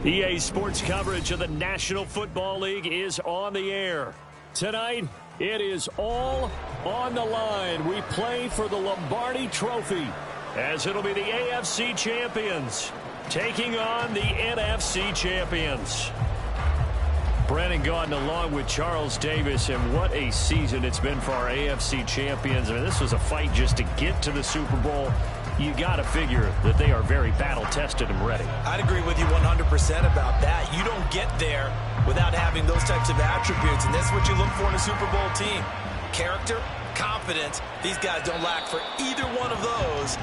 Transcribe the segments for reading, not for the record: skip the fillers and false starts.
EA Sports coverage of the National Football League is on the air. Tonight, it is all on the line. We play for the Lombardi Trophy, as it'll be the AFC champions taking on the NFC champions. Brennan Gaudin along with Charles Davis, and what a season it's been for our AFC champions. I mean, this was a fight just to get to the Super Bowl. You got to figure that they are very battle-tested and ready. I'd agree with you 100% about that. You don't get there without having those types of attributes, and that's what you look for in a Super Bowl team. Character, confidence. These guys don't lack for either one of those.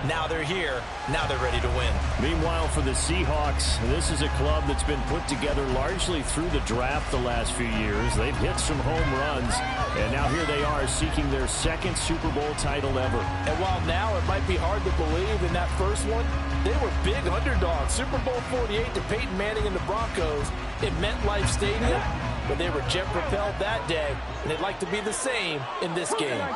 Now they're here. Now they're ready to win. Meanwhile, for the Seahawks, this is a club that's been put together largely through the draft the last few years. They've hit some home runs, and now here they are seeking their second Super Bowl title ever. And while now it might be hard to believe in that first one, they were big underdogs. Super Bowl 48 to Peyton Manning and the Broncos in MetLife Stadium, but they were jet-propelled that day, and they'd like to be the same in this game.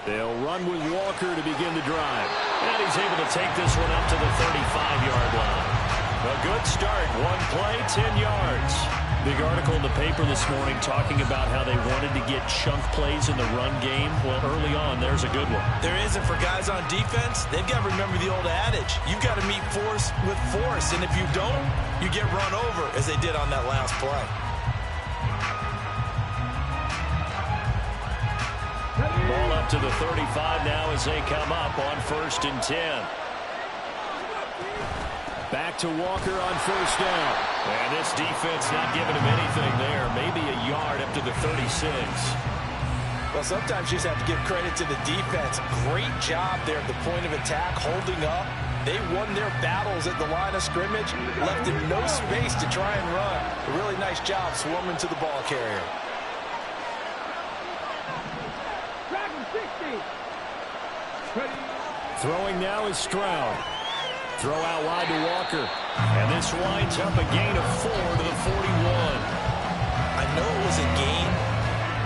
They'll run with Walker to begin the drive. And he's able to take this one up to the 35-yard line. A good start. One play, 10 yards. Big article in the paper this morning talking about how they wanted to get chunk plays in the run game. Well, early on, there's a good one. There isn't for guys on defense. They've got to remember the old adage. You've got to meet force with force. And if you don't, you get run over, as they did on that last play. Ball up to the 35 now as they come up on 1st and 10. Back to Walker on 1st down. And this defense not giving him anything there. Maybe a yard up to the 36. Well, sometimes you just have to give credit to the defense. Great job there at the point of attack, holding up. They won their battles at the line of scrimmage, left him no space to try and run. A really nice job swarming to the ball carrier. Throwing now is Stroud. Throw out wide to Walker. And this winds up a gain of 4 to the 41. I know it was a gain,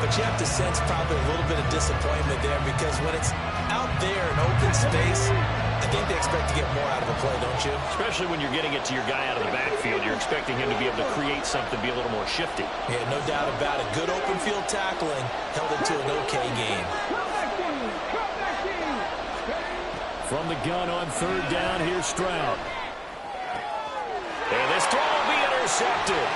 but you have to sense probably a little bit of disappointment there, because when it's out there in open space, I think they expect to get more out of a play, don't you? Especially when you're getting it to your guy out of the backfield. You're expecting him to be able to create something, be a little more shifty. Yeah, no doubt about it. Good open field tackling held it to an okay game. From the gun on 3rd down, here's Stroud. And this throw will be intercepted.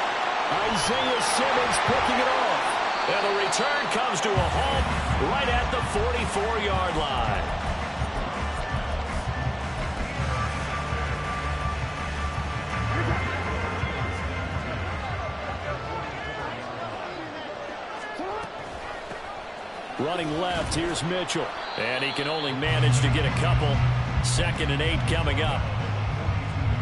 Isaiah Simmons picking it off. And the return comes to a halt right at the 44-yard line. Running left, here's Mitchell. And he can only manage to get a couple. 2nd and 8 coming up.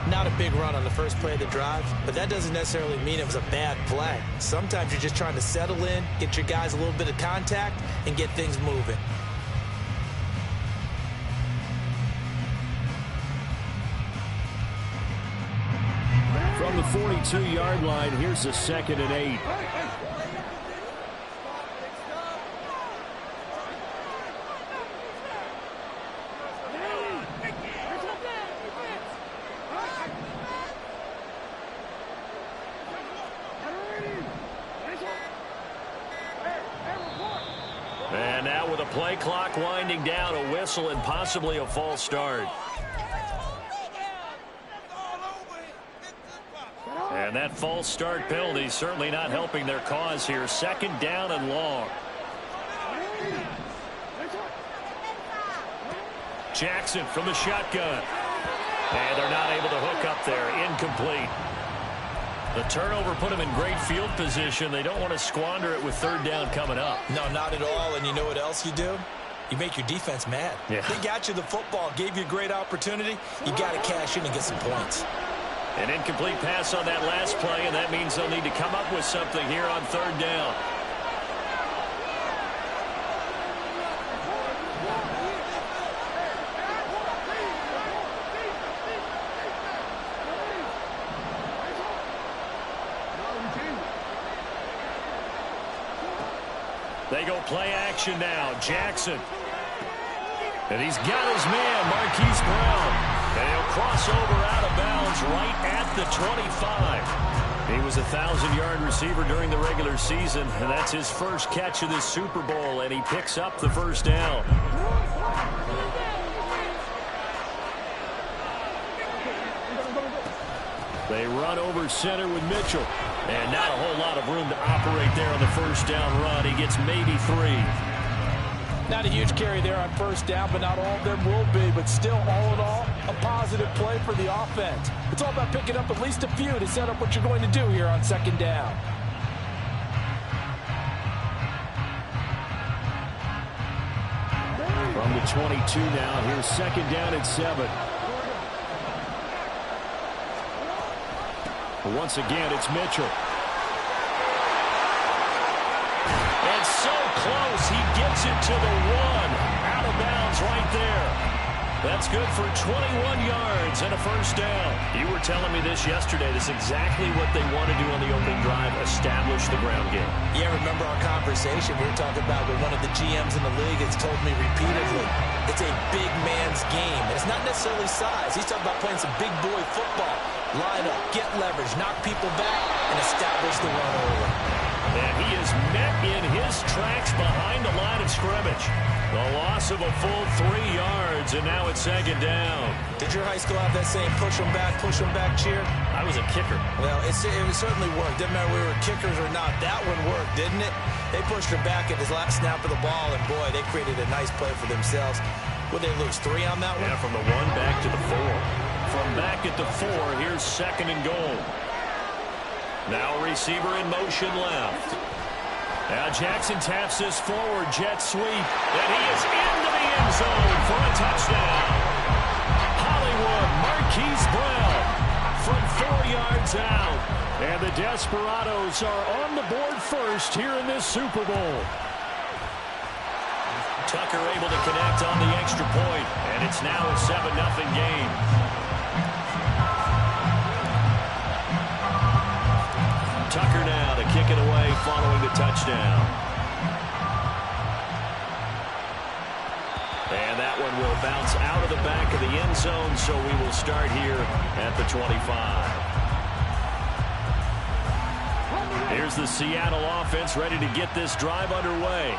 Not a big run on the first play of the drive, but that doesn't necessarily mean it was a bad play. Sometimes you're just trying to settle in, get your guys a little bit of contact, and get things moving. From the 42-yard line, here's the 2nd and 8. And now with a play clock winding down, a whistle and possibly a false start. And that false start penalty certainly not helping their cause here. 2nd down and long. Jackson from the shotgun. And they're not able to hook up there. Incomplete. The turnover put them in great field position. They don't want to squander it with 3rd down coming up. No, not at all. And you know what else you do? You make your defense mad. Yeah. They got you the football, gave you a great opportunity. You got to cash in and get some points. An incomplete pass on that last play, and that means they'll need to come up with something here on 3rd down. They go play action now. Jackson. And he's got his man, Marquise Brown. And he'll cross over out of bounds right at the 25. He was a 1,000-yard receiver during the regular season, and that's his first catch of this Super Bowl, and he picks up the first down. They run over center with Mitchell. And not a whole lot of room to operate there on the first down run. He gets maybe 3. Not a huge carry there on first down, but not all of them will be. But still, all in all, a positive play for the offense. It's all about picking up at least a few to set up what you're going to do here on second down. From the 22 now, here's second down and 7. Once again, it's Mitchell. And so close, he gets it to the 1. Out of bounds right there. That's good for 21 yards and a first down. You were telling me this yesterday. This is exactly what they want to do on the opening drive, establish the ground game. Yeah, remember our conversation. We were talking about what one of the GMs in the league has told me repeatedly. It's a big man's game. It's not necessarily size. He's talking about playing some big boy football. Line up, get leverage, knock people back, and establish the run early. And he is met in his tracks behind the line of scrimmage. The loss of a full 3 yards, and now it's second down. Did your high school have that same push them back cheer? I was a kicker. Well, it certainly worked. Didn't matter if we were kickers or not. That one worked, didn't it? They pushed her back at his last snap of the ball, and boy, they created a nice play for themselves. Would they lose 3 on that one? Yeah, from the 1 back to the 4. From back at the 4, here's second and goal. Now receiver in motion left. Now Jackson taps this forward, jet sweep, and he is into the end zone for a touchdown. Hollywood, Marquise Brown from 4 yards out. And the Desperados are on the board first here in this Super Bowl. Tucker able to connect on the extra point, and it's now a 7-0 game. Tucker now to kick it away following the touchdown. And that one will bounce out of the back of the end zone, so we will start here at the 25. Here's the Seattle offense ready to get this drive underway.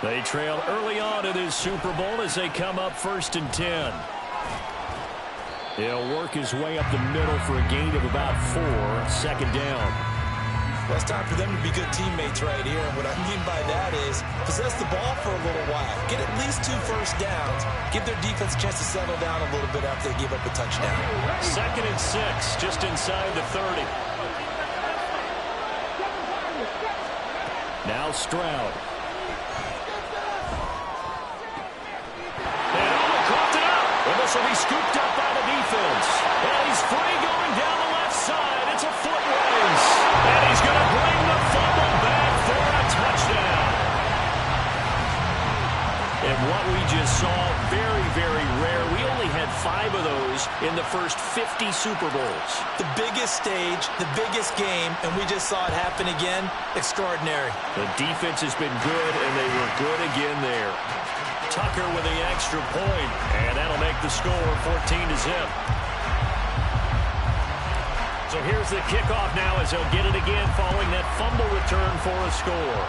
They trail early on in this Super Bowl as they come up 1st and 10. He'll work his way up the middle for a gain of about 4, second down. Well, it's time for them to be good teammates right here. And what I mean by that is possess the ball for a little while. Get at least 2 first downs. Give their defense a chance to settle down a little bit after they give up a touchdown. 2nd and 6, just inside the 30. Now Stroud. And coughed it up. And this will be scooped up by the defense. And he's free going down the left side. It's a foot race. And he's going to bring the fumble back for a touchdown. And what we just saw, very, very rare. We only had 5 of those in the first 50 Super Bowls. The biggest stage, the biggest game, and we just saw it happen again. Extraordinary. The defense has been good, and they were good again there. Tucker with the extra point, and that'll make the score 14-0. So here's the kickoff now as they'll get it again following that fumble return for a score.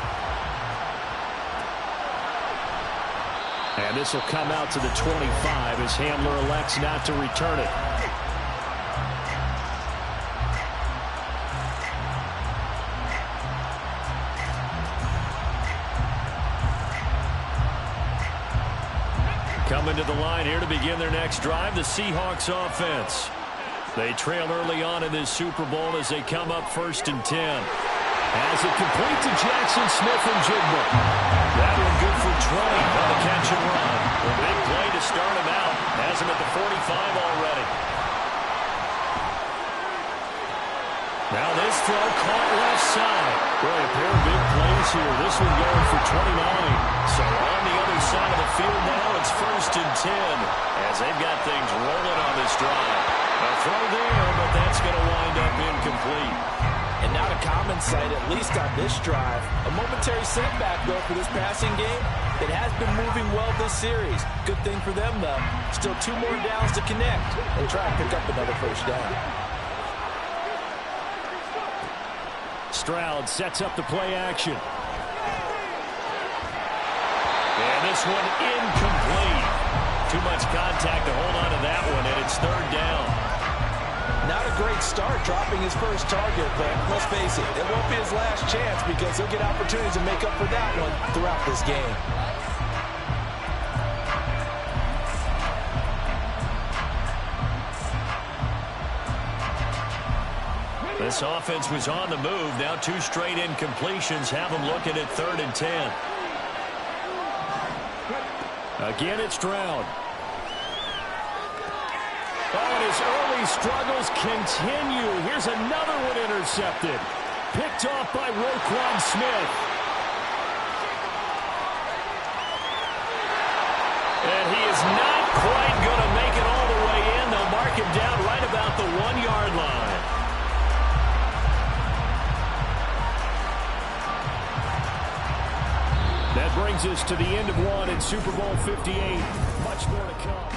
And this will come out to the 25 as Hamler elects not to return it. Coming to the line here to begin their next drive, the Seahawks offense. They trail early on in this Super Bowl as they come up 1st and 10. As it complete to Jackson Smith and Jigba. That one good for 20 on the catch and run. A big play to start him out. Has him at the 45 already. Now this throw caught left side. Boy, a pair of big plays here. This one going for 29. So on the other side of the field now, it's 1st and 10 as they've got things rolling on this drive. A throw there, but that's going to wind up incomplete. And not a common sight, at least on this drive. A momentary setback, though, for this passing game. It has been moving well this series. Good thing for them, though. Still 2 more downs to connect and try and pick up another first down. Stroud sets up the play action. And this one incomplete. Too much contact to hold on to that one, and it's 3rd down. Not a great start dropping his first target, but let's face it, it won't be his last chance because he'll get opportunities to make up for that one throughout this game. This offense was on the move. Now 2 straight incompletions have them looking at 3rd and 10. Again, it's Stroud. Oh, and his early struggles continue. Here's another one intercepted. Picked off by Roquan Smith. And he is not quite going to make it all the way in. They'll mark him down right about the 1-yard line. That brings us to the end of one in Super Bowl 58. Much more to come.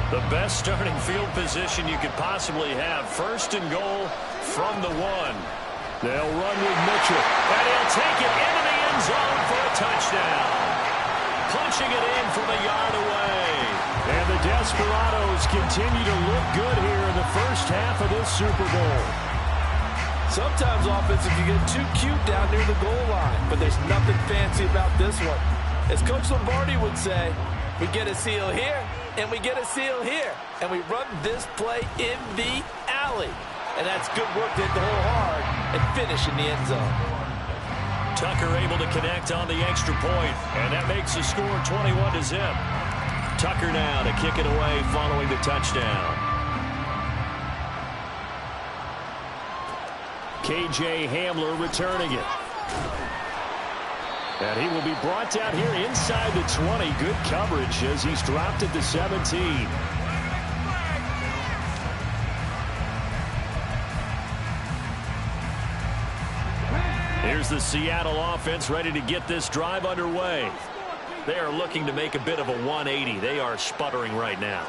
The best starting field position you could possibly have. 1st and goal from the 1. They'll run with Mitchell. And he'll take it into the end zone for a touchdown. Punching it in from a yard away. And the Desperados continue to look good here in the first half of this Super Bowl. Sometimes offenses can get too cute down near the goal line, but there's nothing fancy about this one. As Coach Lombardi would say, we get a seal here, and we get a seal here. And we run this play in the alley. And that's good work to hit the hole hard and finish in the end zone. Tucker able to connect on the extra point, and that makes the score 21-0. Tucker now to kick it away following the touchdown. KJ Hamler returning it. And he will be brought down here inside the 20. Good coverage as he's dropped at the 17. Here's the Seattle offense ready to get this drive underway. They are looking to make a bit of a 180. They are sputtering right now.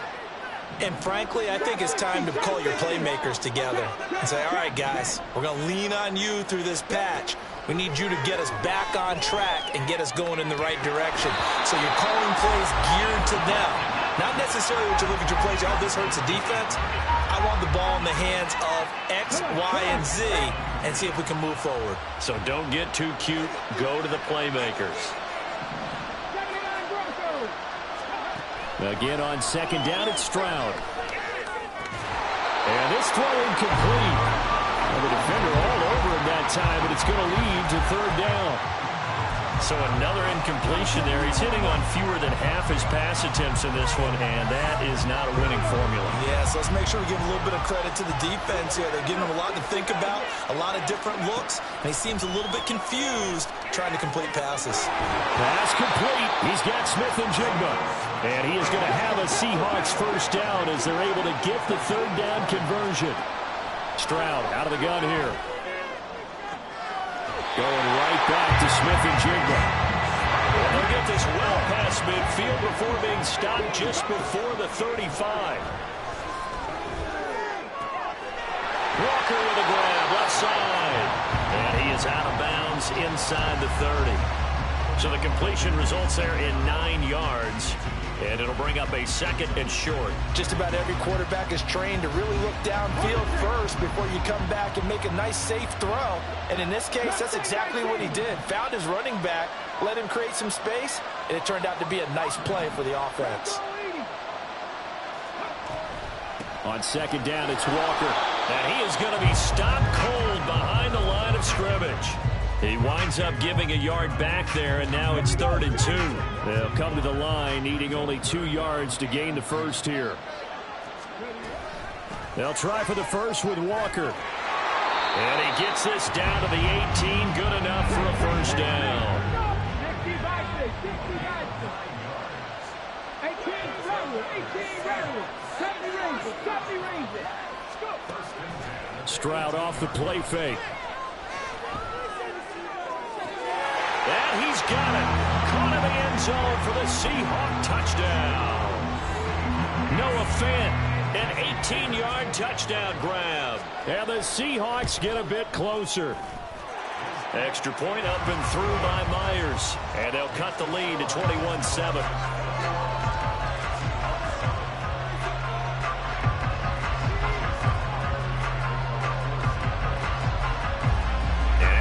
And frankly, I think it's time to call your playmakers together and say, all right, guys, we're going to lean on you through this patch. We need you to get us back on track and get us going in the right direction. So you're calling plays geared to them. Not necessarily what you look at your plays, oh, this hurts the defense. I want the ball in the hands of X, Y, and Z and see if we can move forward. So don't get too cute. Go to the playmakers. Again on 2nd down, it's Stroud. And this throw incomplete. And the defender all over him that time, but it's going to lead to 3rd down. So another incompletion there. He's hitting on fewer than half his pass attempts in this one, and that is not a winning formula. Yeah, so let's make sure we give a little bit of credit to the defense here. They're giving him a lot to think about, a lot of different looks, and he seems a little bit confused trying to complete passes. Pass complete. He's got Smith and Jigba. And he is going to have a Seahawks first down as they're able to get the 3rd down conversion. Stroud out of the gun here. Going right back to Smith and Jigba. And they'll get this well past midfield before being stopped just before the 35. Walker with a grab, left side. And he is out of bounds inside the 30. So the completion results there in 9 yards. And it'll bring up a 2nd and short. Just about every quarterback is trained to really look downfield first before you come back and make a nice, safe throw. And in this case, that's exactly what he did. Found his running back, let him create some space, and it turned out to be a nice play for the offense. On second down, it's Walker. And he is going to be stopped cold behind the line of scrimmage. He winds up giving a yard back there, and now it's 3rd and 2. They'll come to the line, needing only 2 yards to gain the first here. They'll try for the first with Walker. And he gets this down to the 18. Good enough for a first down. Stroud off the play fake. And he's got it. Caught in the end zone for the Seahawk touchdown. Noah Fant, an 18-yard touchdown grab. And the Seahawks get a bit closer. Extra point up and through by Myers. And they'll cut the lead to 21-7.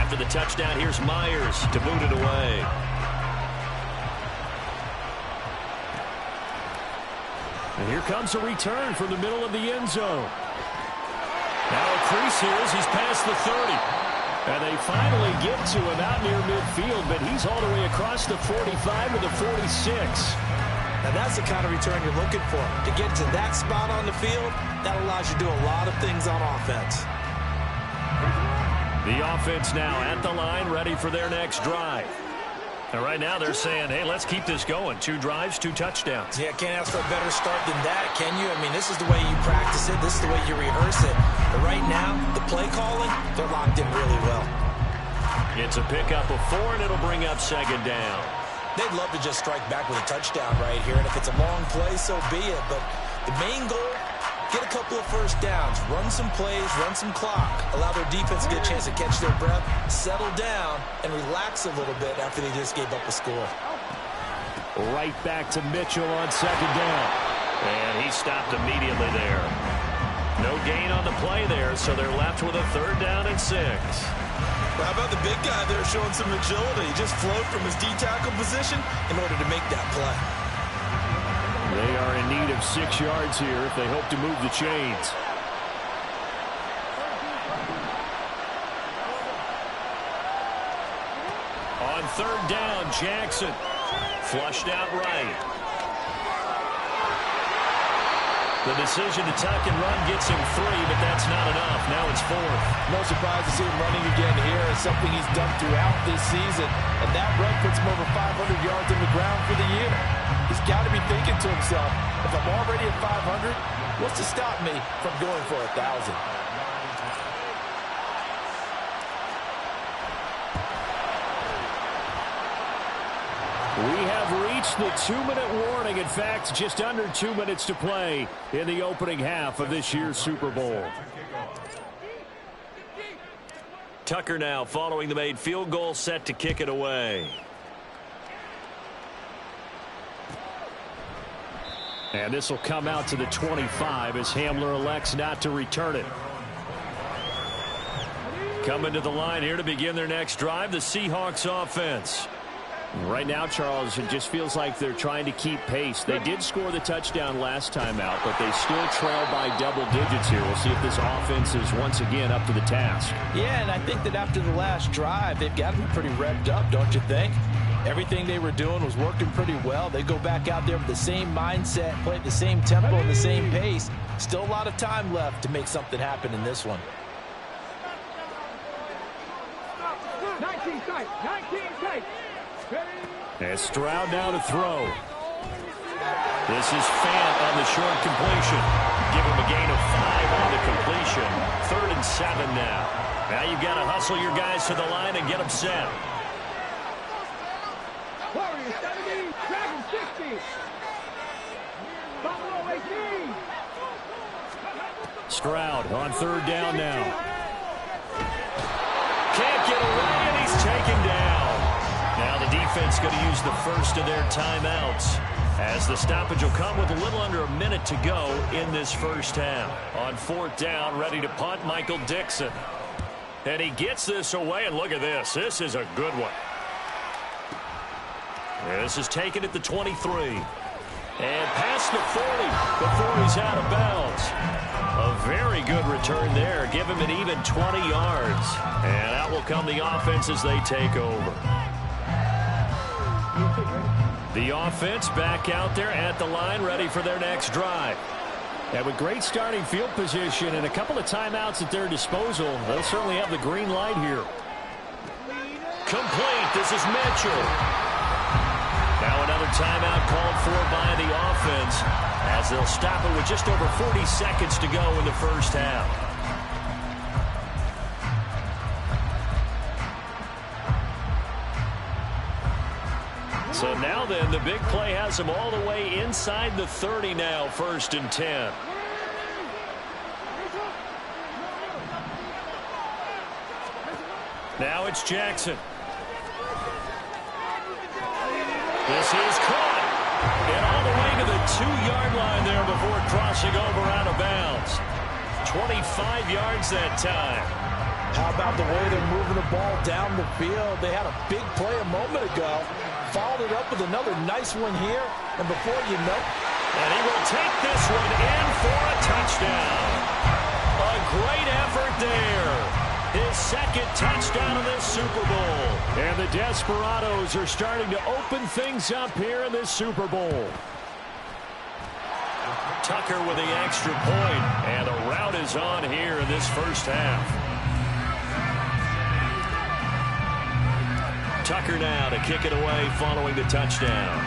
The touchdown, here's Myers to boot it away. And here comes a return from the middle of the end zone. Now a crease here as he's past the 30. And they finally get to him out near midfield, but he's all the way across the 45 to the 46. Now that's the kind of return you're looking for. To get to that spot on the field, that allows you to do a lot of things on offense. The offense now at the line, ready for their next drive. And right now they're saying, hey, let's keep this going. 2 drives, 2 touchdowns. Yeah, can't ask for a better start than that, can you? I mean, this is the way you practice it. This is the way you rehearse it. But right now, the play calling, they're locked in really well. It's a pickup of 4, and it'll bring up second down. They'd love to just strike back with a touchdown right here. And if it's a long play, so be it. But the main goal, get a couple of first downs, run some plays, run some clock, allow their defense to get a chance to catch their breath, settle down, and relax a little bit after they just gave up a score. Right back to Mitchell on second down. And he stopped immediately there. No gain on the play there, so they're left with a 3rd down and 6. Well, how about the big guy there showing some agility? He just flowed from his D-tackle position in order to make that play. They are in need of 6 yards here if they hope to move the chains. On 3rd down, Jackson. Flushed out right. The decision to tuck and run gets him 3, but that's not enough. Now it's 4th. No surprise to see him running again here. It's something he's done throughout this season. And that run puts him over 500 yards on the ground for the year. He's got to be thinking to himself, if I'm already at 500, what's to stop me from going for 1,000? We have reached the 2-minute warning. In fact, just under 2 minutes to play in the opening half of this year's Super Bowl. Tucker now following the made field goal, set to kick it away. And this will come out to the 25 as Hamler elects not to return it. Coming to the line here to begin their next drive, the Seahawks offense. Right now, Charles, it just feels like they're trying to keep pace. They did score the touchdown last time out, but they still trail by double digits here. We'll see if this offense is once again up to the task. Yeah, and I think that after the last drive, they've got to be pretty revved up, don't you think? Everything they were doing was working pretty well. They go back out there with the same mindset, play at the same tempo and the same pace. Still a lot of time left to make something happen in this one. 19 tight, 19 tight. And Stroud now to throw. This is Fant on the short completion. Give him a gain of 5 on the completion. 3rd and 7 now. Now you've got to hustle your guys to the line and get them set. Warriors 70, Dragons 60. Buffalo 18. Stroud on 3rd down now. Can't get away, and he's taken down. Now the defense going to use the first of their timeouts as the stoppage will come with a little under a minute to go in this first half. On 4th down, ready to punt, Michael Dixon. And he gets this away, and look at this. This is a good one. This is taken at the 23. And past the 40 before he's out of bounds. A very good return there. Give him an even 20 yards. And out will come the offense as they take over. The offense back out there at the line, ready for their next drive. And with great starting field position and a couple of timeouts at their disposal, they'll certainly have the green light here. Complete. This is Mitchell. Now another timeout called for by the offense as they'll stop it with just over 40 seconds to go in the first half. So now then, the big play has them all the way inside the 30 now, 1st and 10. Now it's Jackson. This is caught. And all the way to the 2-yard line there before crossing over out of bounds. 25 yards that time. How about the way they're moving the ball down the field? They had a big play a moment ago. Followed it up with another nice one here. And before you know it. And he will take this one in for a touchdown. A great effort there. His second touchdown of this Super Bowl. And the Desperados are starting to open things up here in this Super Bowl. Tucker with the extra point. And the route is on here in this first half. Tucker now to kick it away following the touchdown.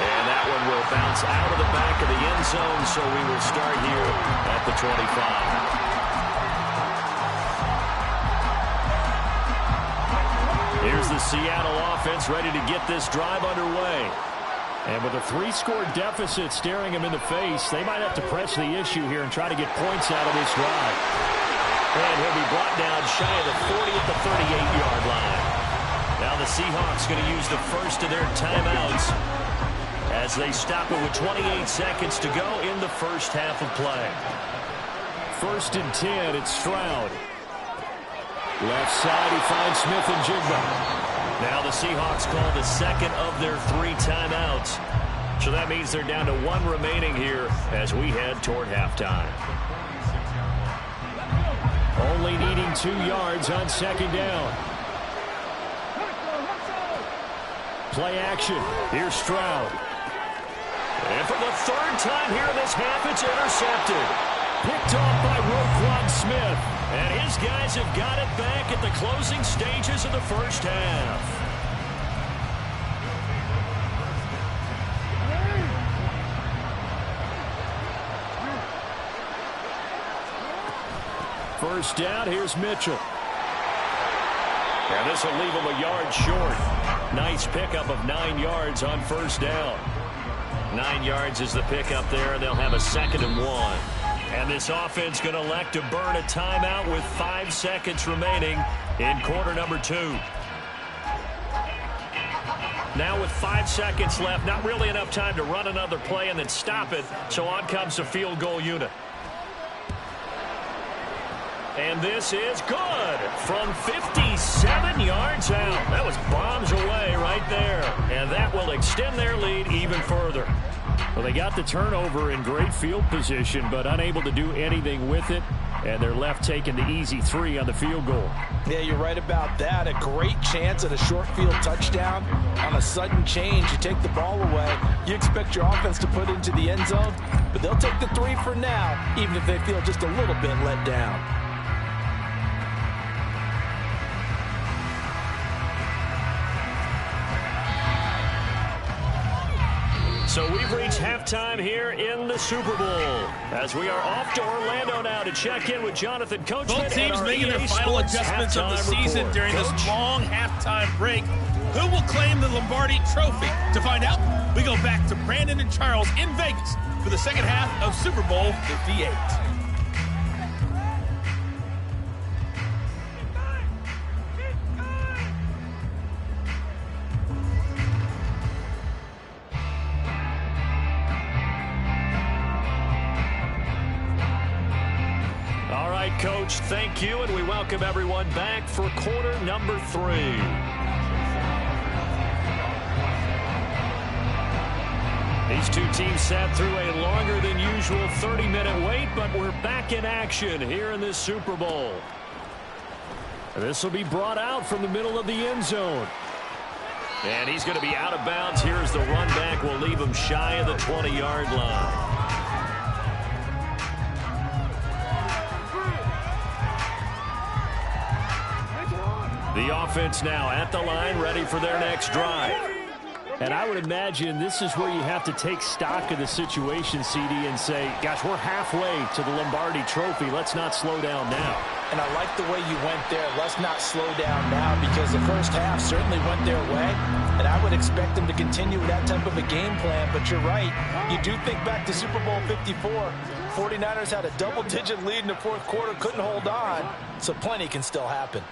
And that one will bounce out of the back of the end zone, so we will start here at the 25. Here's the Seattle offense ready to get this drive underway. And with a 3-score deficit staring them in the face, they might have to press the issue here and try to get points out of this drive. And he'll be brought down shy of the 40 at the 38-yard line. Now the Seahawks going to use the first of their timeouts as they stop it with 28 seconds to go in the first half of play. 1st and 10, it's Stroud. Left side, he finds Smith and Jigba. Now the Seahawks call the second of their 3 timeouts. So that means they're down to 1 remaining here as we head toward halftime. Only needing 2 yards on 2nd down. Play action. Here's Stroud. And for the 3rd time here in this half, it's intercepted. Picked off by Roquan Smith. And his guys have got it back at the closing stages of the first half. First down, here's Mitchell. And this will leave him a yard short. Nice pickup of 9 yards on 1st down. 9 yards is the pickup there, and they'll have a 2nd and 1. And this offense going to elect to burn a timeout with 5 seconds remaining in quarter number 2. Now with 5 seconds left, not really enough time to run another play and then stop it, so on comes the field goal unit. And this is good from 57 yards out. That was bombs away right there. And that will extend their lead even further. Well, they got the turnover in great field position, but unable to do anything with it. And they're left taking the easy 3 on the field goal. Yeah, you're right about that. A great chance at a short field touchdown. On a sudden change, you take the ball away. You expect your offense to put it into the end zone, but they'll take the 3 for now, even if they feel just a little bit let down. So we've reached halftime here in the Super Bowl as we are off to Orlando now to check in with Jonathan Coachman. Both teams making their final adjustments of the season during this long halftime break. Who will claim the Lombardi Trophy? To find out, we go back to Brandon and Charles in Vegas for the second half of Super Bowl 58. Coach, thank you, and we welcome everyone back for quarter number 3. These two teams sat through a longer than usual 30-minute wait, but we're back in action here in this Super Bowl. And this will be brought out from the middle of the end zone. And he's going to be out of bounds. Here's the run back. Will leave him shy of the 20-yard line. The offense now at the line, ready for their next drive. And I would imagine this is where you have to take stock of the situation, CD, and say, gosh, we're halfway to the Lombardi Trophy. Let's not slow down now. And I like the way you went there. Let's not slow down now, because the first half certainly went their way. And I would expect them to continue with that type of a game plan. But you're right. You do think back to Super Bowl 54. 49ers had a double-digit lead in the fourth quarter, couldn't hold on. So plenty can still happen.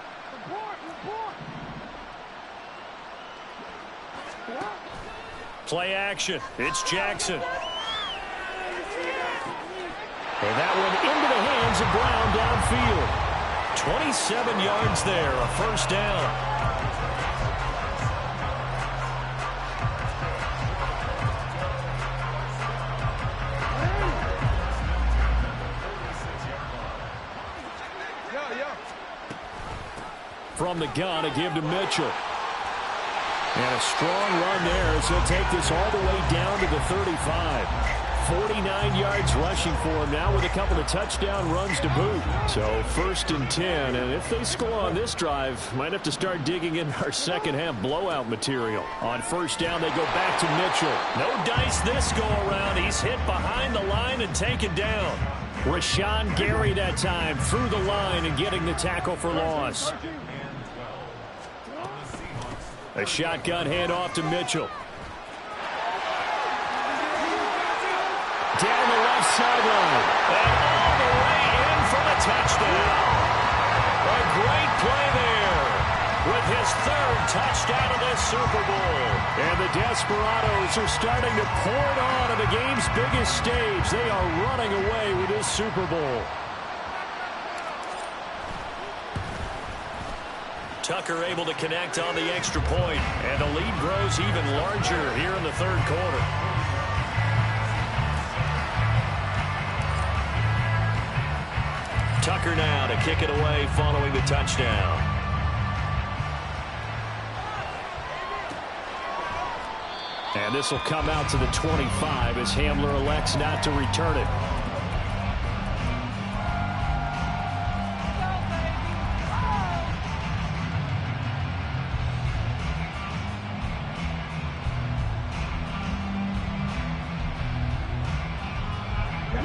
Play action. It's Jackson. And that one into the hands of Brown downfield. 27 yards there, a first down. From the gun, a give to Mitchell. And a strong run there as he'll take this all the way down to the 35. 49 yards rushing for him now with a couple of touchdown runs to boot. So 1st and 10, and if they score on this drive, might have to start digging in our second half blowout material. On 1st down, they go back to Mitchell. No dice this go around. He's hit behind the line and taken down. Rashawn Gary that time through the line and getting the tackle for loss. A shotgun handoff to Mitchell. Down the left sideline. And all the way in for a touchdown. A great play there with his 3rd touchdown of this Super Bowl. And the Desperados are starting to pour it on the game's biggest stage. They are running away with this Super Bowl. Tucker able to connect on the extra point, and the lead grows even larger here in the 3rd quarter. Tucker now to kick it away following the touchdown. And this will come out to the 25 as Hamler elects not to return it.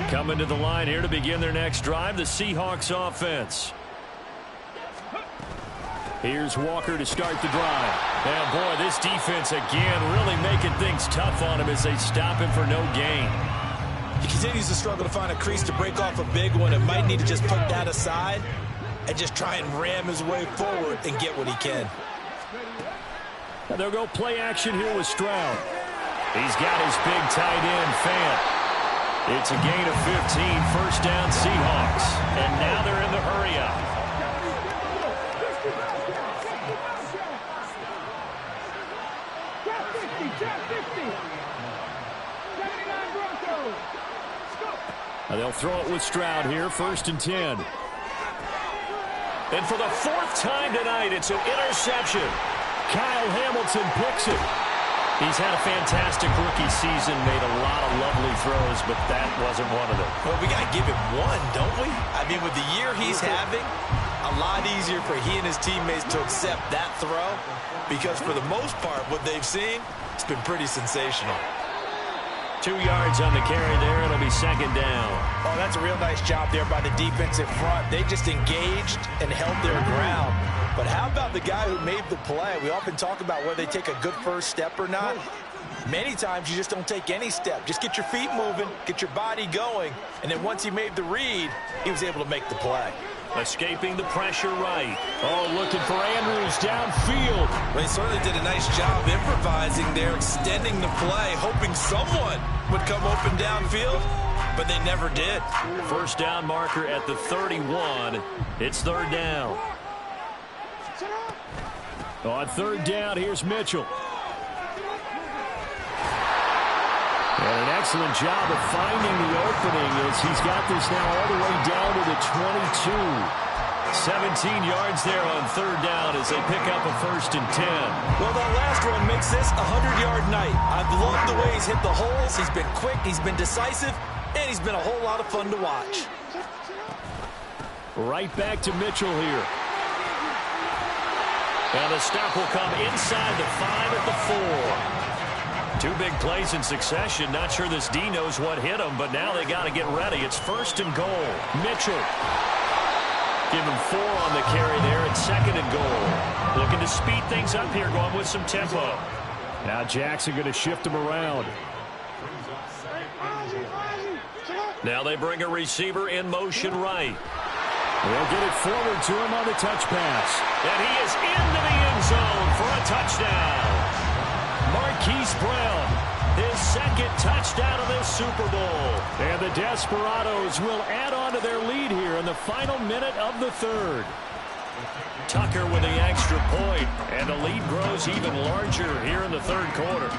Coming to the line here to begin their next drive, the Seahawks offense. Here's Walker to start the drive. And boy, this defense again really making things tough on him as they stop him for no gain. He continues to struggle to find a crease to break off a big one and might need to just put that aside and just try and ram his way forward and get what he can. And they'll go play action here with Stroud. He's got his big tight end, Fant. It's a gain of 15, 1st down Seahawks. And now they're in the hurry-up. They'll throw it with Stroud here, 1st and 10. And for the 4th time tonight, it's an interception. Kyle Hamilton picks it. He's had a fantastic rookie season, made a lot of lovely throws, but that wasn't one of them. Well, we got to give him one, don't we? I mean, with the year he's having, a lot easier for he and his teammates to accept that throw, because for the most part, what they've seen, it's been pretty sensational. 2 yards on the carry there. It'll be 2nd down. Oh, that's a real nice job there by the defensive front. They just engaged and held their ground. But how about the guy who made the play? We often talk about whether they take a good first step or not. Many times you just don't take any step. Just get your feet moving, get your body going, and then once he made the read, he was able to make the play. Escaping the pressure right. Oh, looking for Andrews downfield. Well, he certainly did a nice job improvising there, extending the play, hoping someone would come open downfield, but they never did. 1st down marker at the 31. It's 3rd down. On 3rd down, here's Mitchell. And an excellent job of finding the opening as he's got this now all the way down to the 22. 17 yards there on third down as they pick up a 1st and 10. Well, that last run makes this a 100-yard night. I've loved the way he's hit the holes. He's been quick, he's been decisive, and he's been a whole lot of fun to watch. Right back to Mitchell here. And the stop will come inside the 5 at the 4. 2 big plays in succession. Not sure this D knows what hit him, but now they got to get ready. It's 1st and goal. Mitchell. Give him 4 on the carry there. It's 2nd and goal. Looking to speed things up here, going with some tempo. Now Jackson going to shift him around. Now they bring a receiver in motion right. They'll get it forward to him on the touch pass. And he is into the end zone for a touchdown. Marquise Brown, his 2nd touchdown of this Super Bowl. And the Desperados will add on to their lead here in the final minute of the 3rd. Tucker with the extra point, and the lead grows even larger here in the 3rd quarter.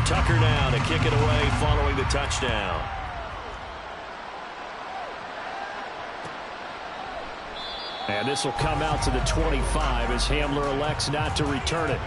Tucker now to kick it away following the touchdown. And this will come out to the 25 as Hamler elects not to return it.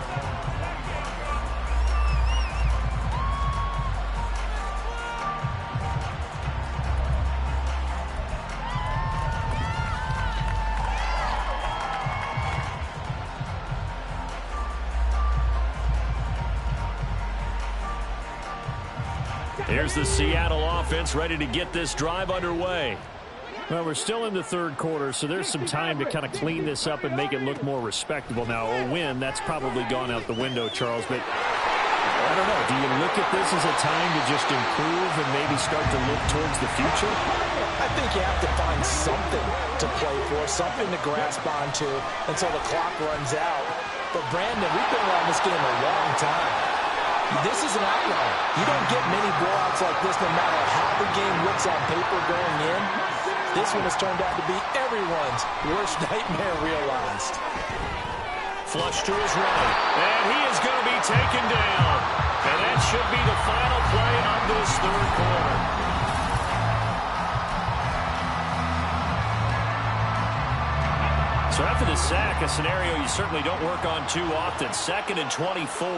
Here's the Seattle offense ready to get this drive underway. Well, we're still in the 3rd quarter, so there's some time to kind of clean this up and make it look more respectable. Now, a win, that's probably gone out the window, Charles, but I don't know. Do you look at this as a time to just improve and maybe start to look towards the future? I think you have to find something to play for, something to grasp onto until the clock runs out. But, Brandon, we've been around this game a long time. This is an outlier. You don't get many blowouts like this no matter how the game looks on paper going in. This one has turned out to be everyone's worst nightmare realized. Flush to his right. And he is going to be taken down. And that should be the final play of this 3rd quarter. So after the sack, a scenario you certainly don't work on too often. 2nd and 24.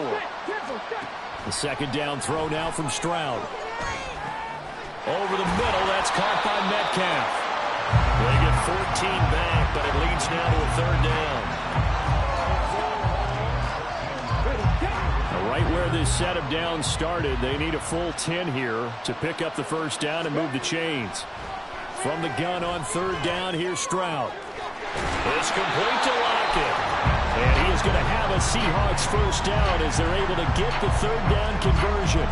The 2nd down throw now from Stroud. Over the middle, that's caught by Metcalf. They get 14 back, but it leads now to a 3rd down. Right where this set of downs started, they need a full 10 here to pick up the 1st down and move the chains. From the gun on 3rd down, here's Stroud. It's complete to Lockett. And he is going to have a Seahawks 1st down as they're able to get the 3rd down conversion.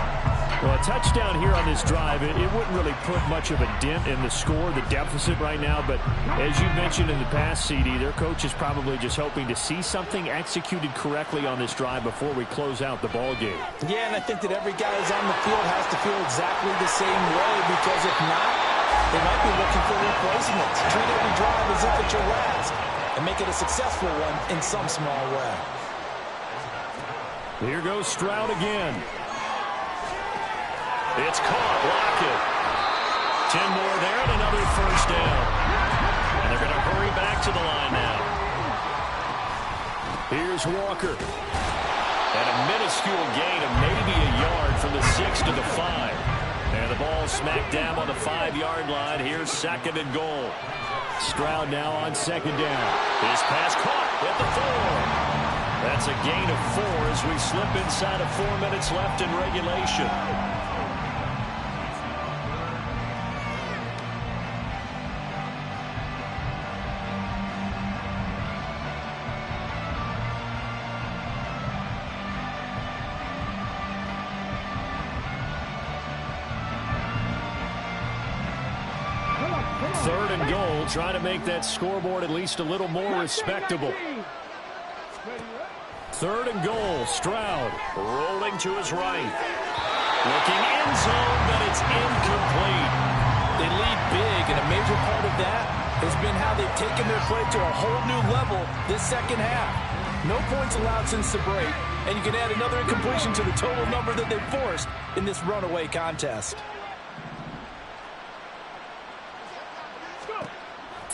Well, a touchdown here on this drive, it wouldn't really put much of a dent in the score, the deficit right now. But as you mentioned in the past, CD, their coach is probably just hoping to see something executed correctly on this drive before we close out the ball game. Yeah, and I think that every guy who's on the field has to feel exactly the same way, because if not, they might be looking for replacements. Treat every drive as if it's your last, and make it a successful one in some small way. Here goes Stroud again. It's caught. Lockett. 10 more there and another 1st down. And they're going to hurry back to the line now. Here's Walker. And a minuscule gain of maybe a yard from the 6 to the 5. And the ball smacked down on the 5-yard line. Here's 2nd and goal. Stroud now on 2nd down. His pass caught at the 4. That's a gain of 4 as we slip inside of 4 minutes left in regulation. Third and goal, trying to make that scoreboard at least a little more respectable. 3rd and goal. Stroud rolling to his right. Looking end zone, but it's incomplete. They lead big, and a major part of that has been how they've taken their play to a whole new level this second half. No points allowed since the break, and you can add another incompletion to the total number that they've forced in this runaway contest.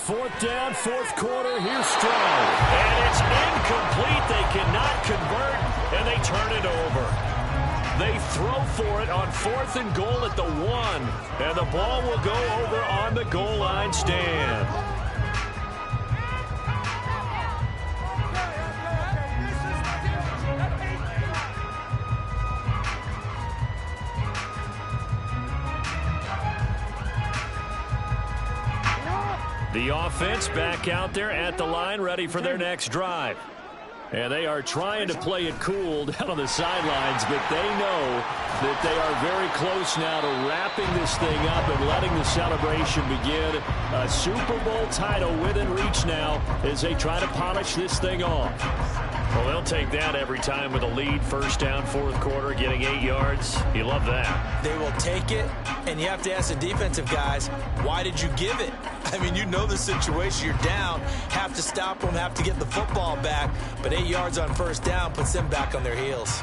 4th down, 4th quarter. Here's Stroud. And it's incomplete. They cannot convert, and they turn it over. They throw for it on 4th and goal at the 1, and the ball will go over on the goal line stand. The offense back out there at the line, ready for their next drive. And they are trying to play it cool down on the sidelines, but they know that they are very close now to wrapping this thing up and letting the celebration begin. A Super Bowl title within reach now as they try to polish this thing off. Well, they'll take that every time with a lead. 1st down, 4th quarter, getting 8 yards. You love that. They will take it, and you have to ask the defensive guys, why did you give it? I mean, you know the situation. You're down, have to stop them, have to get the football back. But 8 yards on 1st down puts them back on their heels.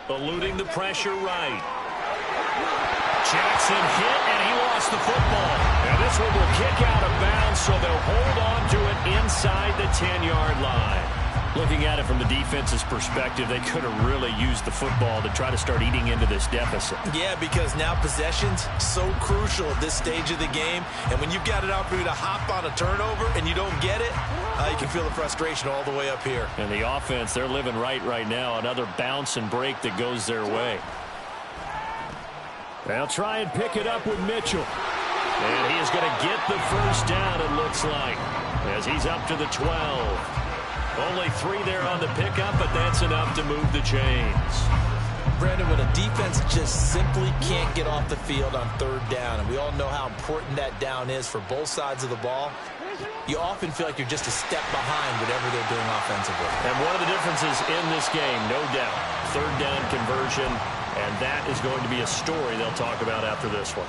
Eluding the pressure right. Jackson hit, and he lost the football. And this one will kick out of bounds, so they'll hold on to it inside the 10-yard line. Looking at it from the defense's perspective, they could have really used the football to try to start eating into this deficit. Yeah, because now possession's so crucial at this stage of the game. And when you've got an opportunity to hop on a turnover and you don't get it, you can feel the frustration all the way up here. And the offense, they're living right now. Another bounce and break that goes their way. They'll try and pick it up with Mitchell. And he is going to get the 1st down, it looks like, as he's up to the 12. Only 3 there on the pickup, but that's enough to move the chains. Brandon, when a defense just simply can't get off the field on 3rd down, and we all know how important that down is for both sides of the ball, you often feel like you're just a step behind whatever they're doing offensively. And one of the differences in this game, no doubt, 3rd down conversion, and that is going to be a story they'll talk about after this one.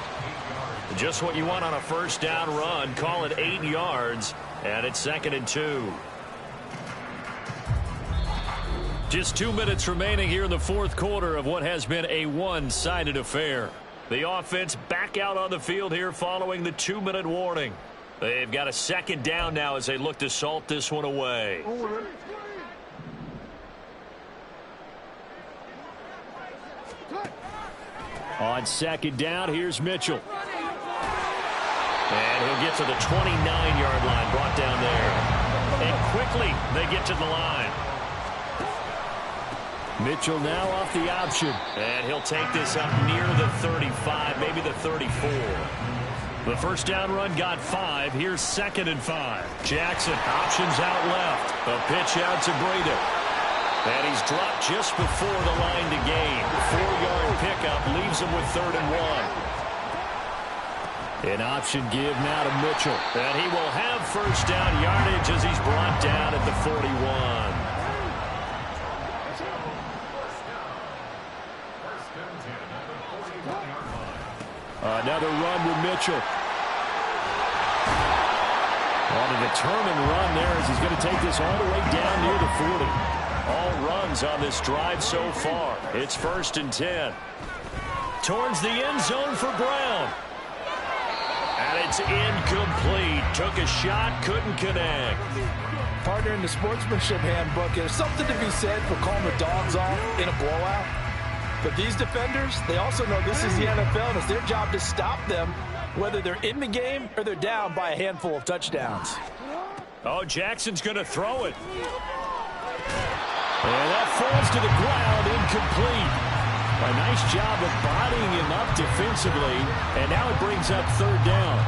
Just what you want on a 1st down run. Call it 8 yards, and it's 2nd and 2. Just 2 minutes remaining here in the 4th quarter of what has been a one-sided affair. The offense back out on the field here following the 2-minute warning. They've got a 2nd down now as they look to salt this one away. On 2nd down, here's Mitchell. And he'll get to the 29-yard line, brought down there. And quickly they get to the line. Mitchell now off the option. And he'll take this up near the 35, maybe the 34. The 1st down run got 5. Here's 2nd and 5. Jackson options out left. A pitch out to Breda. And he's dropped just before the line to gain. 4-yard pickup leaves him with 3rd and 1. An option give now to Mitchell. And he will have 1st down yardage as he's brought down at the 41. Another run with Mitchell. On a determined run there as he's going to take this all the way down near the 40. All runs on this drive so far. It's 1st and 10. Towards the end zone for Brown. And it's incomplete. Took a shot, couldn't connect. Partner, in the sportsmanship handbook, there's something to be said for calling the dogs off in a blowout. But these defenders, they also know this is the NFL, and it's their job to stop them, whether they're in the game or they're down by a handful of touchdowns. Oh, Jackson's going to throw it. And that falls to the ground, incomplete. A nice job of bodying him up defensively, and now it brings up 3rd down.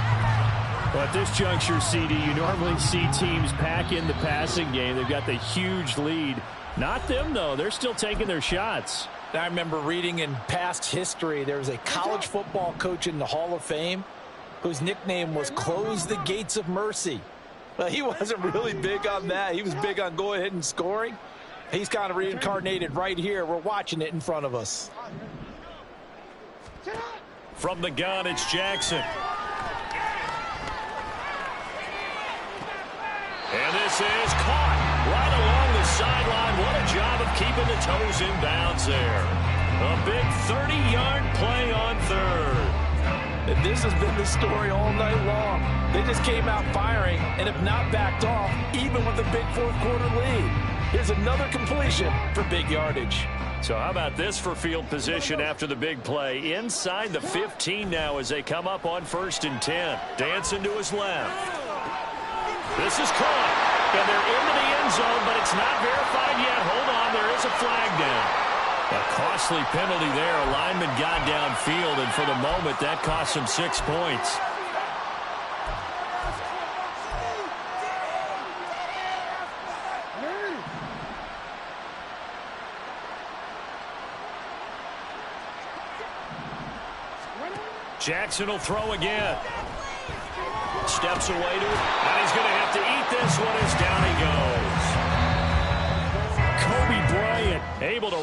Well, at this juncture, CD, you normally see teams pack in the passing game. They've got the huge lead. Not them, though. They're still taking their shots. I remember reading in past history, there was a college football coach in the Hall of Fame whose nickname was Close the Gates of Mercy. Well, he wasn't really big on that. He was big on going ahead and scoring. He's kind of reincarnated right here. We're watching it in front of us. From the gun, it's Jackson. And this is caught right along the sideline. What a job of keeping the toes in bounds there. A big 30-yard play on third. And this has been the story all night long. They just came out firing and have not backed off, even with a big fourth-quarter lead. Here's another completion for big yardage. So how about this for field position after the big play? Inside the 15 now as they come up on 1st and 10. Dancing to his left. This is caught. And they're into the end zone, but it's not verified yet. Hold on, there is a flag down. A costly penalty there. A lineman got downfield, and for the moment, that cost him 6 points. Jackson will throw again. Steps away to it, and he's going to have to eat this one as down he goes. Kobe Bryant able to